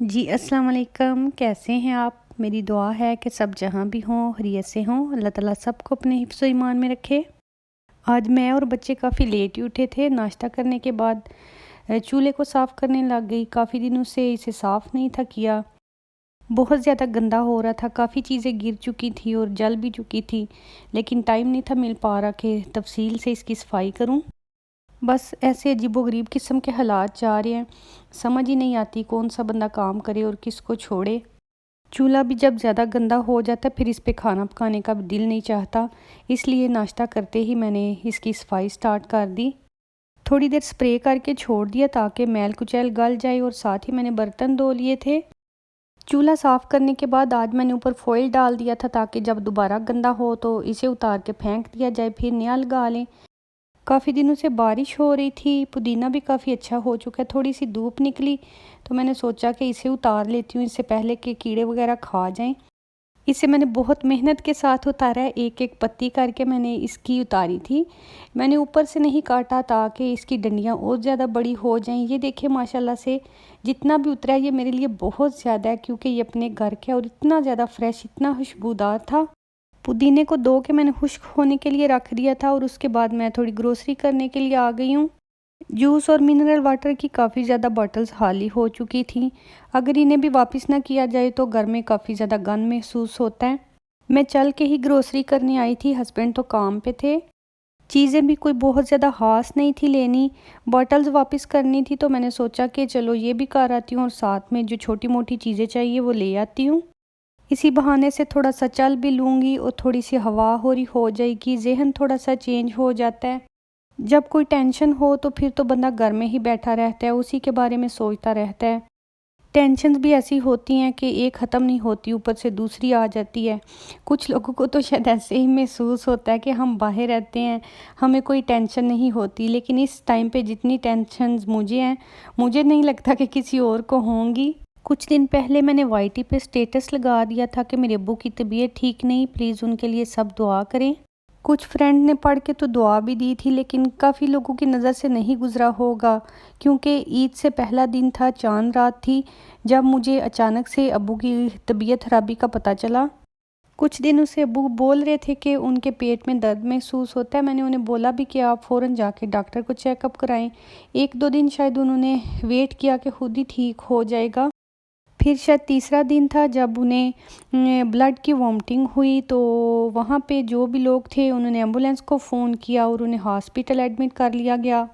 जी अस्सलाम वालेकुम। कैसे हैं आप? मेरी दुआ है कि सब जहाँ भी हों खैरियत से हों। अल्लाह ताला सबको अपने हिफ्ज़ ईमान में रखे। आज मैं और बच्चे काफ़ी लेट ही उठे थे। नाश्ता करने के बाद चूल्हे को साफ़ करने लग गई। काफ़ी दिनों से इसे साफ़ नहीं था किया। बहुत ज़्यादा गंदा हो रहा था, काफ़ी चीज़ें गिर चुकी थी और जल भी चुकी थी, लेकिन टाइम नहीं था मिल पा रहा कि तफ़सील से इसकी सफाई करूँ। बस ऐसे अजीबो-गरीब किस्म के हालात जा रहे हैं, समझ ही नहीं आती कौन सा बंदा काम करे और किसको छोड़े। चूल्हा भी जब ज़्यादा गंदा हो जाता है फिर इस पे खाना पकाने का भी दिल नहीं चाहता, इसलिए नाश्ता करते ही मैंने इसकी सफाई स्टार्ट कर दी। थोड़ी देर स्प्रे करके छोड़ दिया ताकि मैल कुचैल गल जाए और साथ ही मैंने बर्तन धो लिए थे। चूल्हा साफ़ करने के बाद आज मैंने ऊपर फॉइल डाल दिया था ताकि जब दोबारा गंदा हो तो इसे उतार के फेंक दिया जाए, फिर नया लगा लें। काफ़ी दिनों से बारिश हो रही थी, पुदीना भी काफ़ी अच्छा हो चुका है। थोड़ी सी धूप निकली तो मैंने सोचा कि इसे उतार लेती हूँ इससे पहले कि कीड़े वगैरह खा जाएं। इसे मैंने बहुत मेहनत के साथ उतारा है, एक एक पत्ती करके मैंने इसकी उतारी थी। मैंने ऊपर से नहीं काटा ताकि इसकी डंडियाँ और ज़्यादा बड़ी हो जाएं। ये देखिए माशाल्लाह से जितना भी उतरा है ये मेरे लिए बहुत ज़्यादा है, क्योंकि ये अपने घर का और इतना ज़्यादा फ्रेश, इतना खुशबूदार था। पुदीने को धो के मैंने खुश्क होने के लिए रख दिया था और उसके बाद मैं थोड़ी ग्रोसरी करने के लिए आ गई हूँ। जूस और मिनरल वाटर की काफ़ी ज़्यादा बॉटल्स खाली हो चुकी थीं। अगर इन्हें भी वापस ना किया जाए तो घर में काफ़ी ज़्यादा गंद महसूस होता है। मैं चल के ही ग्रोसरी करने आई थी, हस्बैंड तो काम पे थे। चीज़ें भी कोई बहुत ज़्यादा ख़ास नहीं थी लेनी, बॉटल्स वापस करनी थी तो मैंने सोचा कि चलो ये भी कर आती हूँ और साथ में जो छोटी मोटी चीज़ें चाहिए वो ले आती हूँ। इसी बहाने से थोड़ा सा चल भी लूँगी और थोड़ी सी हवा हो रही हो जाएगी, ज़हन थोड़ा सा चेंज हो जाता है। जब कोई टेंशन हो तो फिर तो बंदा घर में ही बैठा रहता है, उसी के बारे में सोचता रहता है। टेंशन्स भी ऐसी होती हैं कि एक ख़त्म नहीं होती, ऊपर से दूसरी आ जाती है। कुछ लोगों को तो शायद ऐसे ही महसूस होता है कि हम बाहर रहते हैं, हमें कोई टेंशन नहीं होती, लेकिन इस टाइम पे जितनी टेंशन्स मुझे हैं, मुझे नहीं लगता कि किसी और को होंगी। कुछ दिन पहले मैंने वाईटी पे स्टेटस लगा दिया था कि मेरे अब्बू की तबीयत ठीक नहीं, प्लीज़ उनके लिए सब दुआ करें। कुछ फ्रेंड ने पढ़ के तो दुआ भी दी थी, लेकिन काफ़ी लोगों की नज़र से नहीं गुजरा होगा, क्योंकि ईद से पहला दिन था, चांद रात थी, जब मुझे अचानक से अब्बू की तबीयत खराबी का पता चला। कुछ दिनों से अब्बू बोल रहे थे कि उनके पेट में दर्द महसूस होता है। मैंने उन्हें बोला भी कि आप फ़ौरन जाके डॉक्टर को चेकअप कराएं। एक दो दिन शायद उन्होंने वेट किया कि खुद ही ठीक हो जाएगा। फिर शायद तीसरा दिन था जब उन्हें ब्लड की वॉमिटिंग हुई, तो वहाँ पे जो भी लोग थे उन्होंने एम्बुलेंस को फ़ोन किया और उन्हें हॉस्पिटल एडमिट कर लिया गया।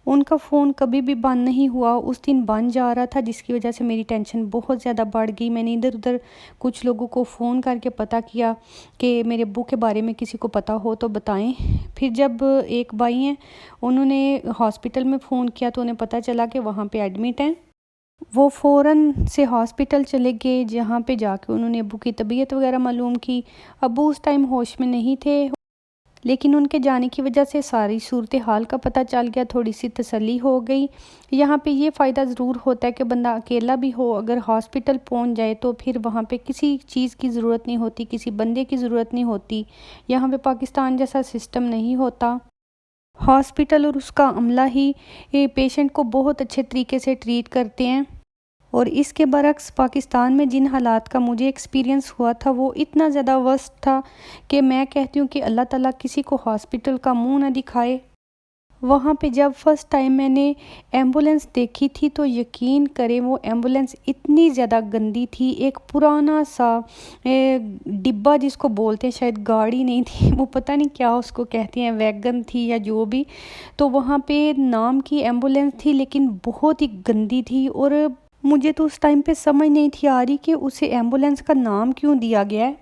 उनका फ़ोन कभी भी बंद नहीं हुआ, उस दिन बंद जा रहा था, जिसकी वजह से मेरी टेंशन बहुत ज़्यादा बढ़ गई। मैंने इधर-उधर कुछ लोगों को फ़ोन करके पता किया कि मेरे अब्बू के बारे में किसी को पता हो तो बताएं। फिर जब एक भाई हैं उन्होंने हॉस्पिटल में फ़ोन किया तो उन्हें पता चला कि वहाँ पे एडमिट हैं। वो फ़ौरन से हॉस्पिटल चले गए, जहाँ पे जाके उन्होंने अब्बू की तबीयत वगैरह मालूम की। अब्बू उस टाइम होश में नहीं थे, लेकिन उनके जाने की वजह से सारी सूरत हाल का पता चल गया, थोड़ी सी तसल्ली हो गई। यहाँ पे ये फ़ायदा ज़रूर होता है कि बंदा अकेला भी हो अगर हॉस्पिटल पहुँच जाए तो फिर वहाँ पे किसी चीज़ की ज़रूरत नहीं होती, किसी बंदे की ज़रूरत नहीं होती। यहाँ पे पाकिस्तान जैसा सिस्टम नहीं होता। हॉस्पिटल और उसका अमला ही पेशेंट को बहुत अच्छे तरीके से ट्रीट करते हैं। और इसके बरक्स पाकिस्तान में जिन हालात का मुझे एक्सपीरियंस हुआ था वो इतना ज़्यादा वर्स्ट था कि मैं कहती हूँ कि अल्लाह ताला किसी को हॉस्पिटल का मुंह ना दिखाए। वहाँ पे जब फ़र्स्ट टाइम मैंने एम्बुलेंस देखी थी तो यकीन करें वो एम्बुलेंस इतनी ज़्यादा गंदी थी। एक पुराना सा डिब्बा जिसको बोलते हैं, शायद गाड़ी नहीं थी, वो पता नहीं क्या उसको कहते हैं, वैगन थी या जो भी। तो वहाँ पे नाम की एम्बुलेंस थी लेकिन बहुत ही गंदी थी, और मुझे तो उस टाइम पे समझ नहीं थी आ रही कि उसे एम्बुलेंस का नाम क्यों दिया गया है।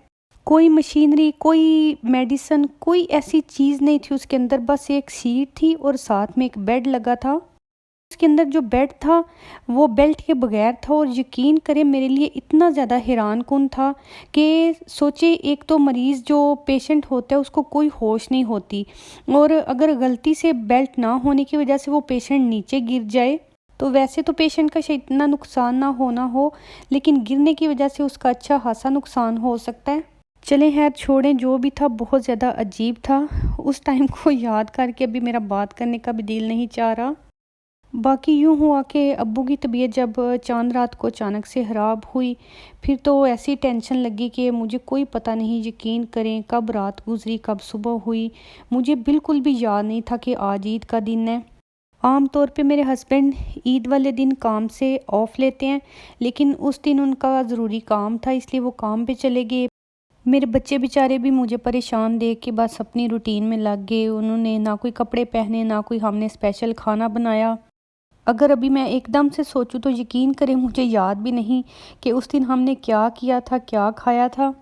कोई मशीनरी, कोई मेडिसन, कोई ऐसी चीज़ नहीं थी उसके अंदर, बस एक सीट थी और साथ में एक बेड लगा था। उसके अंदर जो बेड था वो बेल्ट के बगैर था, और यकीन करें मेरे लिए इतना ज़्यादा हैरान कुन था कि सोचे एक तो मरीज़ जो पेशेंट होता है उसको कोई होश नहीं होती, और अगर गलती से बेल्ट ना होने की वजह से वो पेशेंट नीचे गिर जाए तो वैसे तो पेशेंट का शायद इतना नुकसान ना होना हो, लेकिन गिरने की वजह से उसका अच्छा खासा नुकसान हो सकता है। चलें खैर छोड़ें, जो भी था बहुत ज़्यादा अजीब था। उस टाइम को याद करके अभी मेरा बात करने का भी दिल नहीं चाह रहा। बाकी यूँ हुआ कि अब्बू की तबीयत जब चाँद रात को अचानक से ख़राब हुई, फिर तो ऐसी टेंशन लगी कि मुझे कोई पता नहीं, यकीन करें कब रात गुज़री, कब सुबह हुई। मुझे बिल्कुल भी याद नहीं था कि आज ईद का दिन है। आम तौर पे मेरे हस्बैंड ईद वाले दिन काम से ऑफ लेते हैं, लेकिन उस दिन उनका ज़रूरी काम था इसलिए वो काम पे चले गए। मेरे बच्चे बेचारे भी मुझे परेशान देख के बस अपनी रूटीन में लग गए। उन्होंने ना कोई कपड़े पहने, ना कोई हमने स्पेशल खाना बनाया। अगर अभी मैं एकदम से सोचूं तो यकीन करें मुझे याद भी नहीं कि उस दिन हमने क्या किया था, क्या खाया था।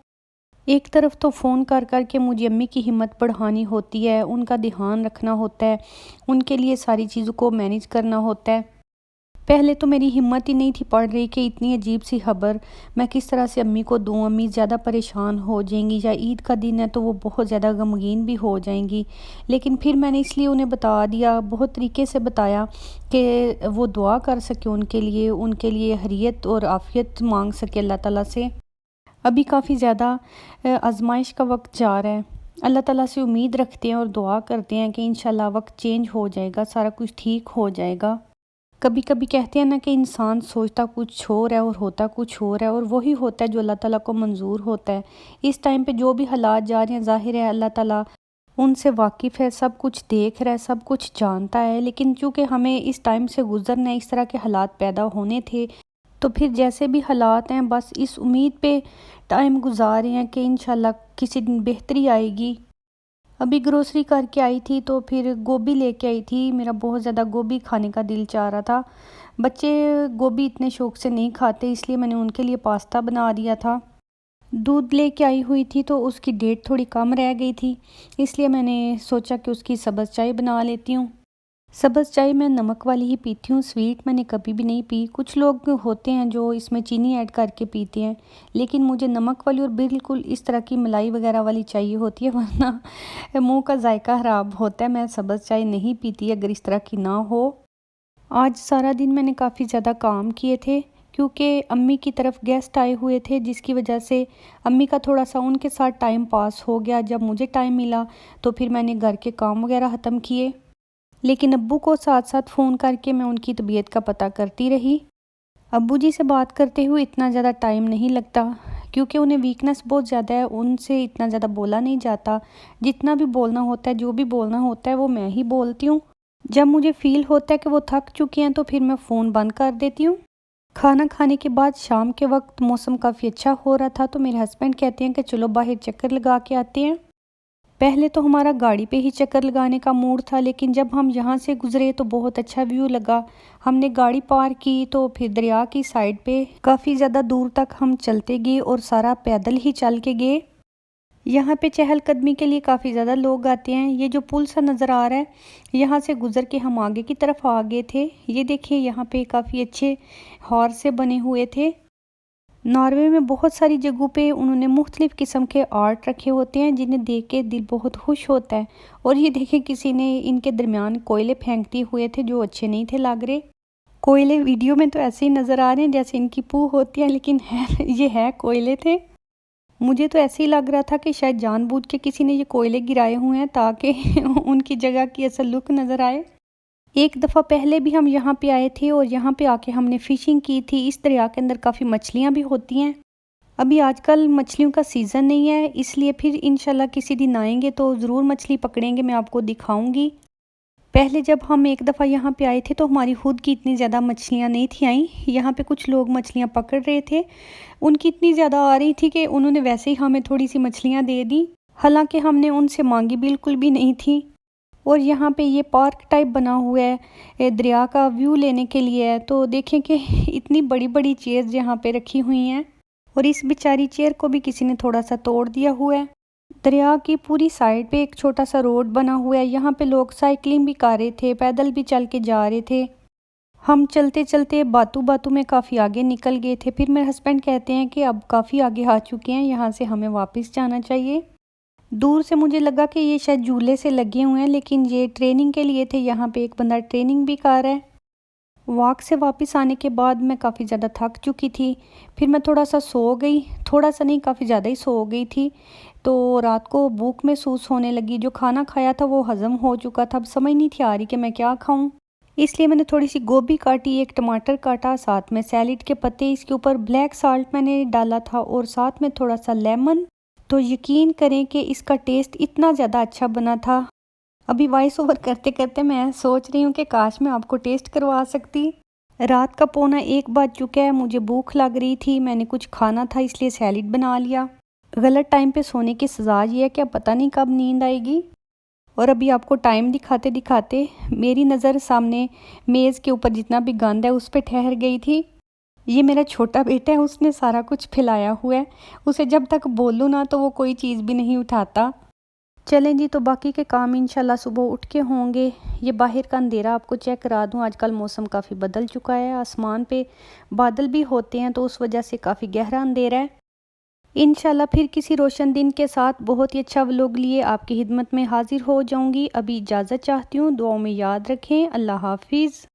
एक तरफ तो फ़ोन कर कर के मुझे अम्मी की हिम्मत बढ़ानी होती है, उनका ध्यान रखना होता है, उनके लिए सारी चीज़ों को मैनेज करना होता है। पहले तो मेरी हिम्मत ही नहीं थी पड़ रही कि इतनी अजीब सी खबर मैं किस तरह से अम्मी को दूँ। अम्मी ज़्यादा परेशान हो जाएंगी, या ईद का दिन है तो वो बहुत ज़्यादा गमगीन भी हो जाएंगी। लेकिन फिर मैंने इसलिए उन्हें बता दिया, बहुत तरीके से बताया कि वो दुआ कर सके उनके लिए हरीयत और आफ़ियत मांग सके अल्लाह ताला से। अभी काफ़ी ज़्यादा आजमाइश का वक्त जा रहा है। अल्लाह ताला से उम्मीद रखते हैं और दुआ करते हैं कि इंशाल्लाह वक्त चेंज हो जाएगा, सारा कुछ ठीक हो जाएगा। कभी कभी कहते हैं ना कि इंसान सोचता कुछ और है और होता कुछ और है, और वही होता है जो अल्लाह ताला को मंजूर होता है। इस टाइम पे जो भी हालात जा रहे हैं, ज़ाहिर है अल्लाह ताला उनसे वाकिफ़ है, सब कुछ देख रहा है, सब कुछ जानता है। लेकिन चूँकि हमें इस टाइम से गुजरना है, इस तरह के हालात पैदा होने थे, तो फिर जैसे भी हालात हैं बस इस उम्मीद पे टाइम गुजार रहे हैं कि इंशाल्लाह किसी दिन बेहतरी आएगी। अभी ग्रोसरी करके आई थी तो फिर गोभी लेके आई थी। मेरा बहुत ज़्यादा गोभी खाने का दिल चाह रहा था। बच्चे गोभी इतने शौक से नहीं खाते, इसलिए मैंने उनके लिए पास्ता बना दिया था। दूध लेके आई हुई थी तो उसकी डेट थोड़ी कम रह गई थी, इसलिए मैंने सोचा कि उसकी सब्ज़ चाय बना लेती हूँ। सब्ज़ चाय मैं नमक वाली ही पीती हूँ, स्वीट मैंने कभी भी नहीं पी। कुछ लोग होते हैं जो इसमें चीनी ऐड करके पीते हैं, लेकिन मुझे नमक वाली और बिल्कुल इस तरह की मलाई वगैरह वाली चाहिए होती है, वरना मुंह का जायका ख़राब होता है। मैं सब्ज़ चाय नहीं पीती अगर इस तरह की ना हो। आज सारा दिन मैंने काफ़ी ज़्यादा काम किए थे, क्योंकि अम्मी की तरफ गेस्ट आए हुए थे, जिसकी वजह से अम्मी का थोड़ा सा उनके साथ टाइम पास हो गया। जब मुझे टाइम मिला तो फिर मैंने घर के काम वगैरह ख़त्म किए, लेकिन अब्बू को साथ साथ फ़ोन करके मैं उनकी तबीयत का पता करती रही। अब्बू जी से बात करते हुए इतना ज़्यादा टाइम नहीं लगता, क्योंकि उन्हें वीकनेस बहुत ज़्यादा है, उनसे इतना ज़्यादा बोला नहीं जाता। जितना भी बोलना होता है, जो भी बोलना होता है वो मैं ही बोलती हूँ। जब मुझे फ़ील होता है कि वो थक चुकी हैं तो फिर मैं फ़ोन बंद कर देती हूँ। खाना खाने के बाद शाम के वक्त मौसम काफ़ी अच्छा हो रहा था, तो मेरे हस्बैंड कहते हैं कि चलो बाहर चक्कर लगा के आते हैं। पहले तो हमारा गाड़ी पे ही चक्कर लगाने का मूड था, लेकिन जब हम यहाँ से गुज़रे तो बहुत अच्छा व्यू लगा। हमने गाड़ी पार्क की तो फिर दरिया की साइड पे काफ़ी ज़्यादा दूर तक हम चलते गए, और सारा पैदल ही चल के गए। यहाँ पे चहलकदमी के लिए काफ़ी ज़्यादा लोग आते हैं। ये जो पुल सा नज़र आ रहा है, यहाँ से गुज़र के हम आगे की तरफ आ गए थे। ये देखिए यहाँ पे काफ़ी अच्छे हॉर्स से बने हुए थे। नॉर्वे में बहुत सारी जगहों पे उन्होंने मुख्तलिफ़ किस्म के आर्ट रखे होते हैं, जिन्हें देख के दिल बहुत खुश होता है। और ये देखें, किसी ने इनके दरमियान कोयले फेंकते हुए थे जो अच्छे नहीं थे लग रहे। कोयले वीडियो में तो ऐसे ही नज़र आ रहे हैं जैसे इनकी पू होती है, लेकिन है ये है कोयले थे। मुझे तो ऐसे ही लग रहा था कि शायद जानबूझ के किसी ने ये कोयले गिराए हुए हैं ताकि उनकी जगह की असल लुक नज़र आए। एक दफ़ा पहले भी हम यहाँ पे आए थे और यहाँ पे आके हमने फ़िशिंग की थी। इस दरिया के अंदर काफ़ी मछलियाँ भी होती हैं। अभी आजकल मछलियों का सीज़न नहीं है, इसलिए फिर इंशाल्लाह किसी दिन आएंगे तो ज़रूर मछली पकड़ेंगे, मैं आपको दिखाऊंगी। पहले जब हम एक दफ़ा यहाँ पे आए थे तो हमारी खुद की इतनी ज़्यादा मछलियाँ नहीं थी आई। यहाँ पे कुछ लोग मछलियाँ पकड़ रहे थे, उनकी इतनी ज़्यादा आ रही थी कि उन्होंने वैसे ही हमें थोड़ी सी मछलियाँ दे दी, हालांकि हमने उनसे मांगी बिल्कुल भी नहीं थी। और यहाँ पे ये पार्क टाइप बना हुआ है, दरिया का व्यू लेने के लिए है। तो देखें कि इतनी बड़ी बड़ी चेयर्स यहाँ पे रखी हुई हैं, और इस बेचारी चेयर को भी किसी ने थोड़ा सा तोड़ दिया हुआ है। दरिया की पूरी साइड पे एक छोटा सा रोड बना हुआ है, यहाँ पे लोग साइकिलिंग भी कर रहे थे, पैदल भी चल के जा रहे थे। हम चलते चलते बातों बातों में काफ़ी आगे निकल गए थे। फिर मेरे हस्बैंड कहते हैं कि अब काफ़ी आगे आ चुके हैं, यहाँ से हमें वापस जाना चाहिए। दूर से मुझे लगा कि ये शायद झूले से लगे हुए हैं, लेकिन ये ट्रेनिंग के लिए थे। यहाँ पे एक बंदा ट्रेनिंग भी कर रहा है। वॉक से वापस आने के बाद मैं काफ़ी ज़्यादा थक चुकी थी, फिर मैं थोड़ा सा सो गई। थोड़ा सा नहीं, काफ़ी ज़्यादा ही सो गई थी। तो रात को भूख महसूस होने लगी। जो खाना खाया था वो हज़म हो चुका था, अब समझ नहीं थी आ रही कि मैं क्या खाऊं। इसलिए मैंने थोड़ी सी गोभी काटी, एक टमाटर काटा, साथ में सैलेड के पत्ते, इसके ऊपर ब्लैक सॉल्ट मैंने डाला था और साथ में थोड़ा सा लेमन। तो यकीन करें कि इसका टेस्ट इतना ज़्यादा अच्छा बना था। अभी वॉइस ओवर करते करते मैं सोच रही हूँ कि काश मैं आपको टेस्ट करवा सकती। रात का 12:45 बज चुका है, मुझे भूख लग रही थी, मैंने कुछ खाना था इसलिए सैलेड बना लिया। गलत टाइम पे सोने की सज़ा ये है कि अब पता नहीं कब नींद आएगी। और अभी आपको टाइम दिखाते दिखाते मेरी नज़र सामने मेज़ के ऊपर जितना भी गंद है उस पर ठहर गई थी। ये मेरा छोटा बेटा है, उसने सारा कुछ फैलाया हुआ है। उसे जब तक बोलूँ ना तो वो कोई चीज़ भी नहीं उठाता। चलें जी, तो बाकी के काम इंशाल्लाह सुबह उठ के होंगे। ये बाहर का अंधेरा आपको चेक करा दूँ, आजकल मौसम काफ़ी बदल चुका है, आसमान पे बादल भी होते हैं तो उस वजह से काफ़ी गहरा अंधेरा है। इंशाल्लाह फिर किसी रोशन दिन के साथ बहुत ही अच्छा व्लॉग लिए आपकी खिदमत में हाजिर हो जाऊंगी। अभी इजाज़त चाहती हूँ, दुआओं में याद रखें। अल्लाह हाफिज़।